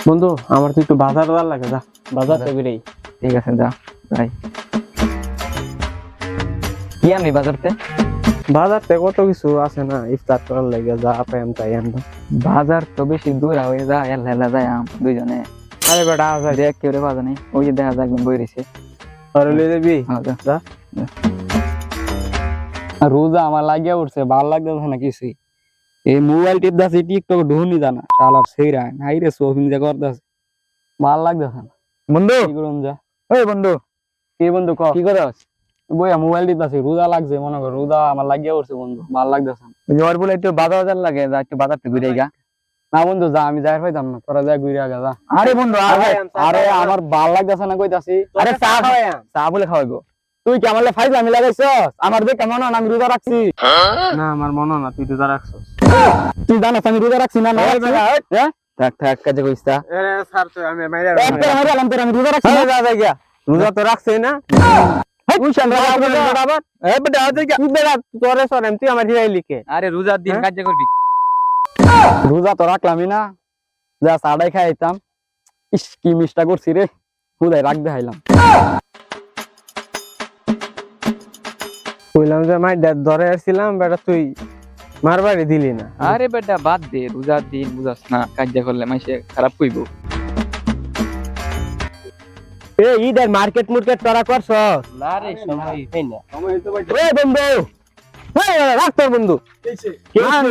বন্ধু আমার তো একটু বাজার লাগে, যা বাজার বেরেই। ঠিক আছে যা ভাই। কি আনবি বাজারতে? বাজারতে কত কিছু আছে না, ইফতার করার লাগে, যা পাইম তাই আনবো। বাজার তো বেশি দূর হয়ে যা, এলা এলা যায় দুইজনে। আরে বেটা দেখ কেউ রে বাজার নেই, ওই যে দেখা যায় একদম বই রয়েছে। লয়ে যাবি? যা। রোজা আমার লাগিয়া উঠছে, ভাল লাগতেছে না কিছুই। এই মোবাইল টিপদাছি, টিকটক ঢুনি জানা শালার সেইরা হাই রে শপিং যা করতেছে, ভাল লাগতেছে না। বন্ধু কি করুন যা। ওই বন্ধু কি বন্ধু ক কি করস? বইয়া মোবাইল টিপদাছি, রোজা লাগছে মনে কর, রোজা আমার লাগিয়া উঠছে বন্ধু, ভাল লাগতেছে না। ওর বলে একটু বাজার লাগে, যা একটু বাজার থেকে ঘুরে গা। না বন্ধু যা, আমি যাই পাইতাম না, তোরা যা ঘুরে আগা যা। আরে বন্ধু আরে আমার ভাল লাগতেছে না কইতাছি। আরে চা বলে খাওয়াইবো। তুই কি আমার ফাইজ আমি লাগাইছস? আমার দেখ কেমন আমি রোজা রাখছি। না আমার মনে না, তুই তো যা রাখছস। তুই জানাস আমি রোজা রাখছি না? না হ্যাঁ থাক থাক কাজে কইস্তা। আরে স্যার তো আমি মাইরা একটা মারি আলাম তোর, আমি রোজা রাখছি না। যা যা গিয়া, রোজা তো রাখছই না। বুঝছেন আবার এ বেটা তুই কি বেটা তোরে সরেম, তুই আমার হিরাই লিখে। আরে রোজার দিন কাজ করবি। রোজা তো রাখলামই না, যা চাটাই খাইতাম। ইস কি মিষ্টা করছি রে, হুদাই রাখ দেখাইলাম। কইলাম যে মাই ধরে আসছিলাম, বেটা তুই মারবাড়ি দিলি না। আরে বেটা বাদ দে, রোজার দিন বুঝাস না, কাজ করলে মাইসে খারাপ কইবো। এ ঈদের মার্কেট মুর্কেট তোরা করছস? না রে সময় হই না। এ বন্ধু, রাখ তোর বন্ধু।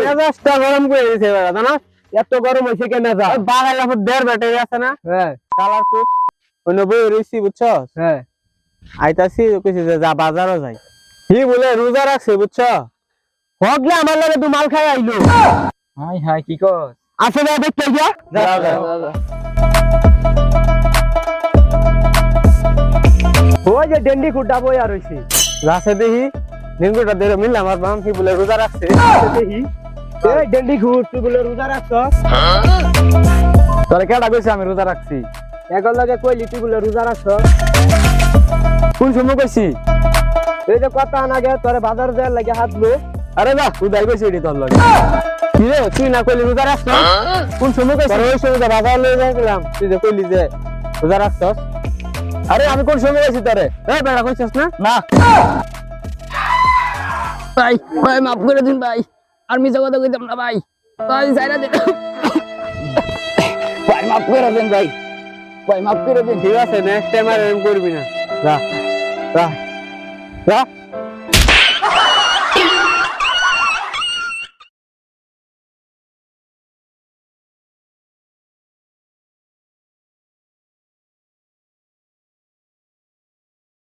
মেজাজটা গরম করে দিছে বেটা, জানা এত গরম হয়েছে কেন? মেজাজ বাগাইলা পর দেড় বেটে আছে না। হ্যাঁ কালার খুব অন্য বই রইছি বুঝছস। হ্যাঁ আইতাছি, কইছি যে যা বাজারও যাই। কি বলে রোজা রাখছে বুঝছ, হগলে আমার লাগে তুই মাল খাই আইলো। হাই হাই কি কর? আসলে দেখতে গিয়া ওই যে ডেন্ডি খুঁটা বই আর হইছি রাসে দেখি ডেন্ডুটা দেখে মিললাম আমার বাম, কি বলে রোজা রাখছে। দেখি এই ডেন্ডি খুঁট, তুই বলে রোজা রাখছস? তোরে কেডা কইছে আমি রোজা রাখছি? একল লাগে কইলি তুই বলে রোজা রাখছস? কোন সময় কইছি? এই যে কথা না গে তোরে বাজার দেওয়ার লাগে হাতলো। আরে না হুদাই কইছি এটি তোর লগে। কি রে তুই না কইলি রোজা রাখছস? কোন সময় কইছি? তোর ওই সময় বাজার লয়ে যাইলাম, তুই যে কইলি যে রোজা রাখছস। আরে আমি কোন সময় কইছি তোরে? এই বেড়া কইছস না? না ভাই, ভাই মাফ করে দিন ভাই, আর মিছা কথা কইতাম না ভাই, ভাই যাইরা দিন ভাই, মাফ করে দিন ভাই, ভাই মাফ করে দিন। ঠিক আছে নেক্সট টাইম আর এরকম করবি না। যা যা যা।